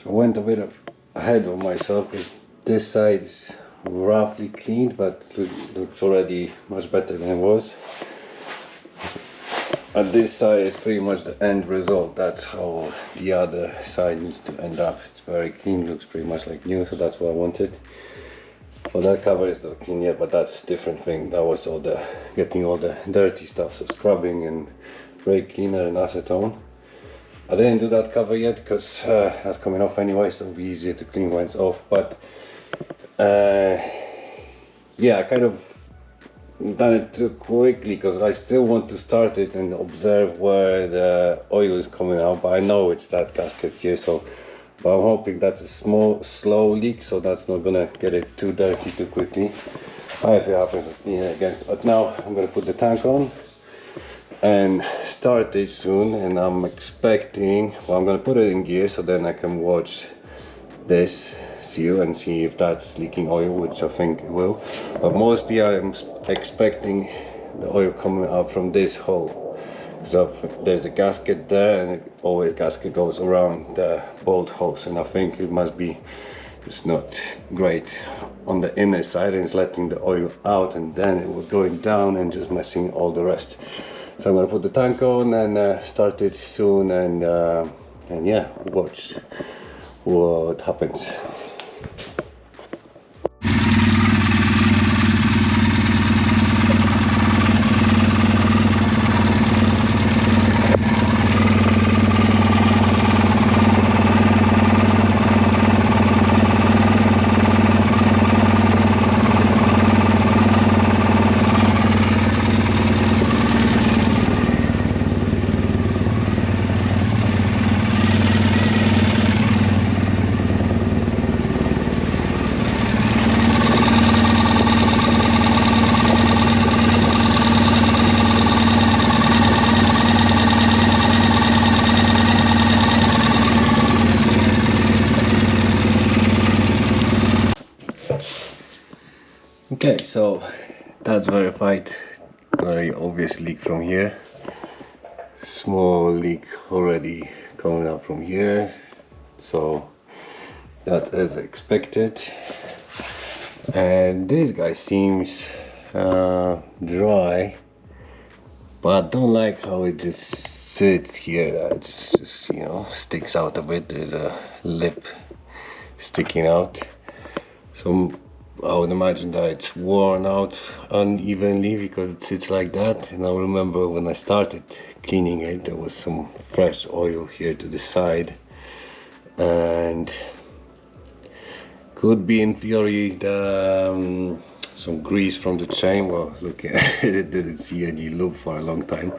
So I went a bit ahead of myself because this side is roughly cleaned, but looks already much better than it was. And this side is pretty much the end result. That's how the other side needs to end up. It's very clean, looks pretty much like new, so that's what I wanted. Well, that cover is not clean yet, but that's a different thing. That was all the getting all the dirty stuff, so scrubbing and brake cleaner and acetone. I didn't do that cover yet because that's coming off anyway, so it'll be easier to clean when it's off. But yeah, I kind of done it too quickly because I still want to start it and observe where the oil is coming out. But I know it's that gasket here, so but I'm hoping that's a small, slow leak, so that's not gonna get it too dirty too quickly. If it happens, I'll clean it again. But now I'm gonna put the tank on and start it soon, and I'm expecting, well, I'm gonna put it in gear so then I can watch this seal and see if that's leaking oil, which I think it will. But mostly I'm expecting the oil coming out from this hole. So there's a gasket there, and always gasket goes around the bolt holes, and I think it must be just not great on the inner side, and it's letting the oil out, and then it was going down and just messing all the rest. So I'm gonna put the tank on and start it soon, and yeah, watch what happens. Okay, so that's verified. Very obvious leak from here. Small leak already coming up from here. So that's as expected. And this guy seems dry, but I don't like how it just sits here. That just, you know, sticks out a bit. There's a lip sticking out. So I would imagine that it's worn out unevenly because it sits like that. And I remember when I started cleaning it, there was some fresh oil here to the side, and could be in theory the, some grease from the chain. Well, looking at it, didn't see any lube for a long time.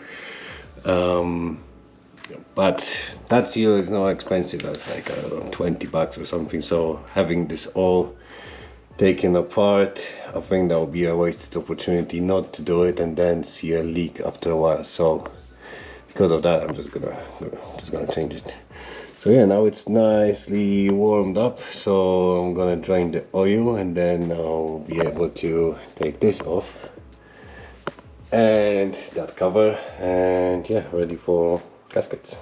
But that seal is not expensive. That's like around 20 bucks or something. So having this all taken apart, I think that would be a wasted opportunity not to do it and then see a leak after a while. So because of that, I'm just gonna change it. So yeah, now it's nicely warmed up, so I'm gonna drain the oil and then I'll be able to take this off and that cover, and yeah, ready for gaskets.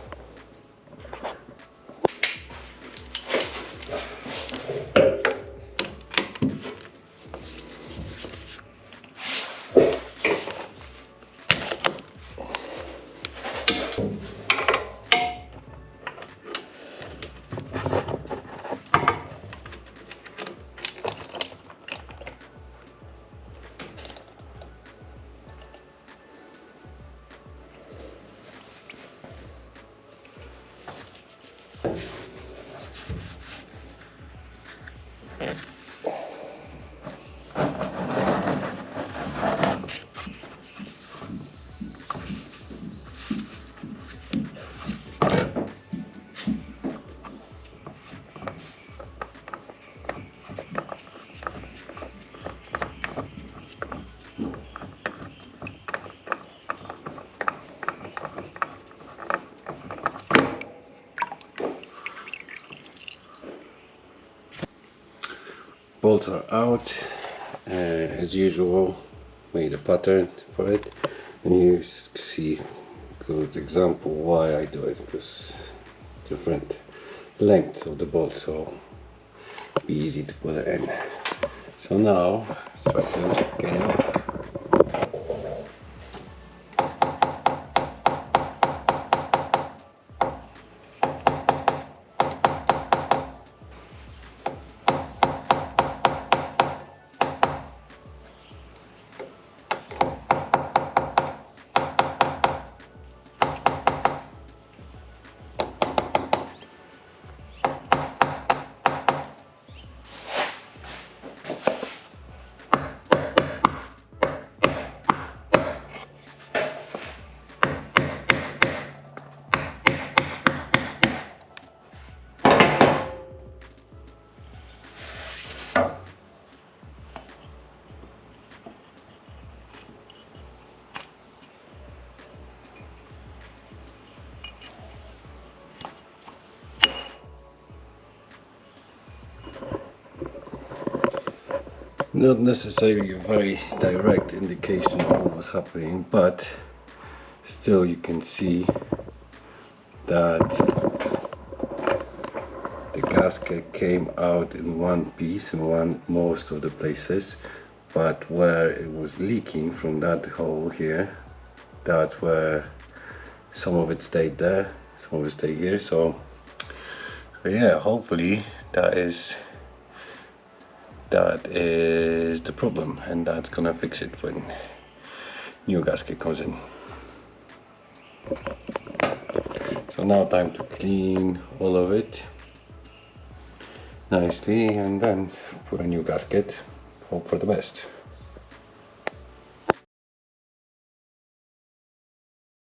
Bolts are out, as usual. Made a pattern for it, and you see good example why I do it, because different length of the bolt, so be easy to put it in. So now let's try to get it off. Not necessarily a very direct indication of what was happening, but still you can see that the gasket came out in one piece in most of the places, but where it was leaking from that hole here, that's where some of it stayed there, some of it stayed here. So yeah, hopefully that is the problem, and that's gonna fix it when new gasket comes in. So now time to clean all of it nicely and then put a new gasket. Hope for the best.